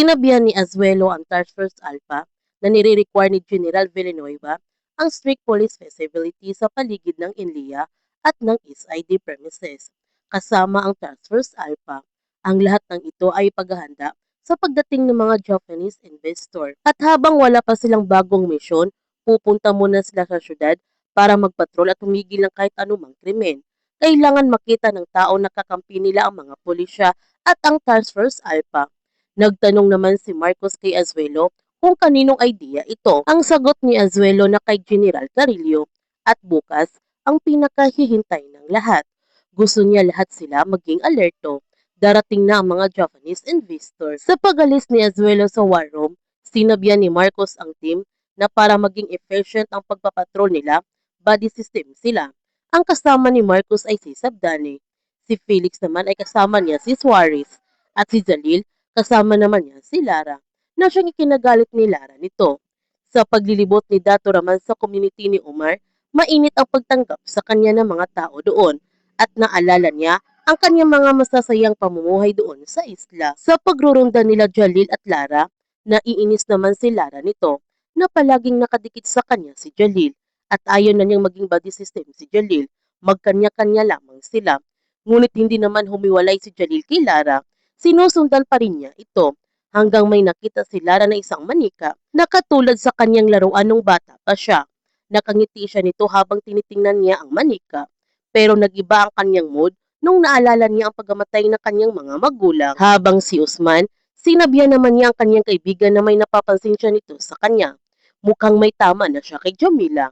Sinabihan ni Azuelo ang Task Force Alpha na nire-require ni General Villanueva ang strict police visibility sa paligid ng Inlia at ng SID premises. Kasama ang Task Force Alpha, ang lahat ng ito ay paghahanda sa pagdating ng mga Japanese investor. At habang wala pa silang bagong misyon, pupunta muna sila sa syudad para magpatrol at humigil ng kahit anumang krimen. Kailangan makita ng tao na kakampi nila ang mga pulisya at ang Task Force Alpha. Nagtanong naman si Marcos kay Azuelo kung kaninong idea ito. Ang sagot ni Azuelo na kay General Carillo at bukas ang pinakahihintay ng lahat. Gusto niya lahat sila maging alerto. Darating na ang mga Japanese investors. Sa pag-alis ni Azuelo sa war room, sinabihan ni Marcos ang team na para maging efficient ang pagpapatrol nila, body system sila. Ang kasama ni Marcos ay si Sabdane. Si Felix naman ay kasama niya si Suarez. At si Jalil, kasama naman niya si Lara, na siyang ikinagalit ni Lara nito. Sa paglilibot ni Dato Raman sa community ni Omar, mainit ang pagtanggap sa kanya ng mga tao doon at naalala niya ang kanyang mga masasayang pamumuhay doon sa isla. Sa pagrurunda nila Jalil at Lara, naiinis naman si Lara nito na palaging nakadikit sa kanya si Jalil at ayaw na niyang maging body system si Jalil. Magkanya-kanya lamang sila. Ngunit hindi naman humiwalay si Jalil kay Lara. Sinusundan pa rin niya ito hanggang may nakita si Lara na isang manika na katulad sa kanyang laruan nung bata pa siya. Nakangiti siya nito habang tinitingnan niya ang manika. Pero nag-iba ang kanyang mood nung naalala niya ang pagkamatay ng kanyang mga magulang. Habang si Usman, sinabihan naman niya ang kanyang kaibigan na may napapansin siya nito sa kanya. Mukhang may tama na siya kay Jamila.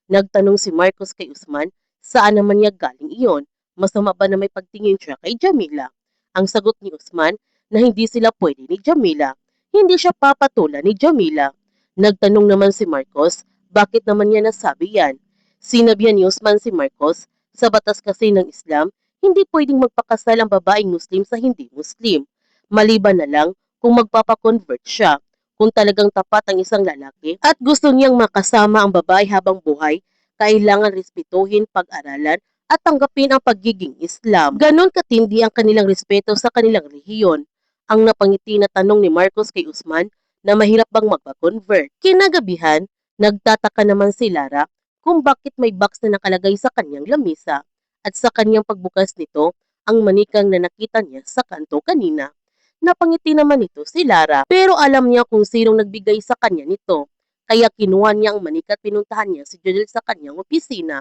Nagtanong si Marcos kay Usman, saan naman niya galing iyon? Masama ba na may pagtingin siya kay Jamila? Ang sagot ni Usman na hindi sila pwede ni Jamila. Hindi siya papatulan ni Jamila. Nagtanong naman si Marcos, bakit naman niya nasabi yan? Sinabihan ni Usman si Marcos, sa batas kasi ng Islam, hindi pwedeng magpakasal ang babaeng Muslim sa hindi Muslim. Maliban na lang kung magpapakonvert siya. Kung talagang tapat ang isang lalaki at gusto niyang makasama ang babae habang buhay, kailangan respetuhin, pag-aralan at tanggapin ang pagiging Islam. Ganon katindi ang kanilang respeto sa kanilang rehiyon. Ang napangiti na tanong ni Marcos kay Usman na mahirap bang magpa-convert. Kinagabihan, nagtataka naman si Lara kung bakit may box na nakalagay sa kanyang lamisa at sa kanyang pagbukas nito, ang manikang na nakita niya sa kanto kanina. Napangiti naman ito si Lara pero alam niya kung sinong nagbigay sa kanya nito. Kaya kinuha niya ang manika at pinuntahan niya si Jalil sa kanyang opisina.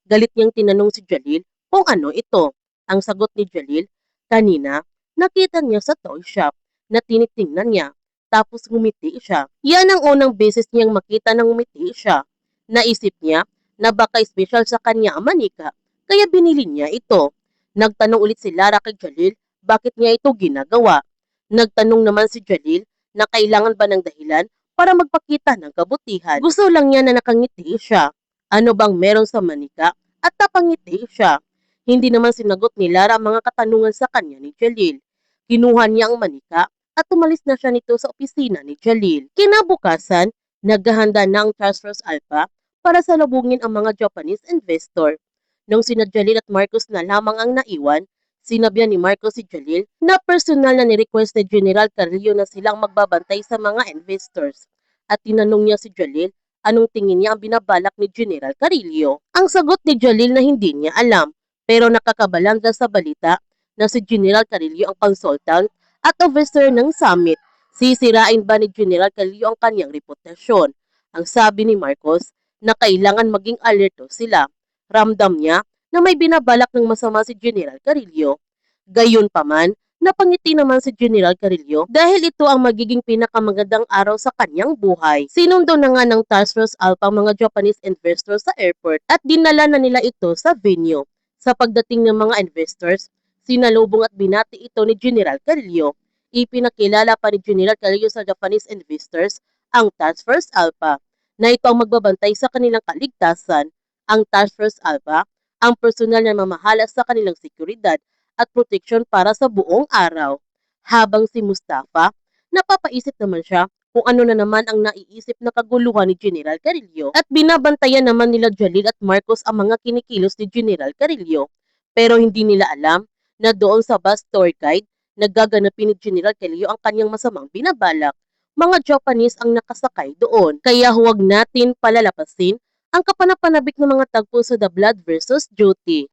Galit niyang tinanong si Jalil kung ano ito. Ang sagot ni Jalil, kanina, nakita niya sa toy shop na tinitingnan niya. Tapos ngumiti siya. Yan ang unang beses niyang makita na ngumiti siya. Naisip niya na baka special sa kanya ang manika, kaya binili niya ito. Nagtanong ulit si Lara kay Jalil, bakit niya ito ginagawa? Nagtanong naman si Jalil na kailangan ba ng dahilan para magpakita ng kabutihan. Gusto lang niya na nakangiti siya. Ano bang meron sa manika at napangiti siya? Hindi naman sinagot ni Lara ang mga katanungan sa kanya ni Jalil. Kinuha niya ang manika at umalis na siya nito sa opisina ni Jalil. Kinabukasan, naghahanda na ang Task Force Alpha para salubungin ang mga Japanese investor. Nung sina Jalil at Marcos na lamang ang naiwan, sinabihan ni Marcos si Jalil na personal na ni-request ni General Carillo na silang magbabantay sa mga investors. At tinanong niya si Jalil anong tingin niya ang binabalak ni General Carillo. Ang sagot ni Jalil na hindi niya alam, pero nakakabalangga sa balita na si General Carillo ang consultant at officer ng summit. Sisirain ba ni General Carillo ang kanyang reputasyon? Ang sabi ni Marcos na kailangan maging alerto sila. Ramdam niya na may binabalak ng masama si General Carillo. Gayunpaman, napangiti naman si General Carillo dahil ito ang magiging pinakamagandang araw sa kanyang buhay. Sinundo na nga ng Task Force Alpha ang mga Japanese investors sa airport at dinala na nila ito sa venue. Sa pagdating ng mga investors, sinalubong at binati ito ni General Carillo. Ipinakilala pa ni General Carillo sa Japanese investors ang Task Force Alpha na ito ang magbabantay sa kanilang kaligtasan. Ang Task Force Alpha ang personal na mamahala sa kanilang seguridad at proteksyon para sa buong araw. Habang si Mustafa, napapaisip naman siya kung ano na naman ang naiisip na kaguluhan ni General Carillo at binabantayan naman nila Jalil at Marcos ang mga kinikilos ni General Carillo. Pero hindi nila alam na doon sa bus tour guide Nagaganapin ni General Kelio ang kanyang masamang binabalak. Mga Japanese ang nakasakay doon, kaya huwag natin palalapasin ang kapanapanabik ng mga tagpo sa The Blood versus Duty.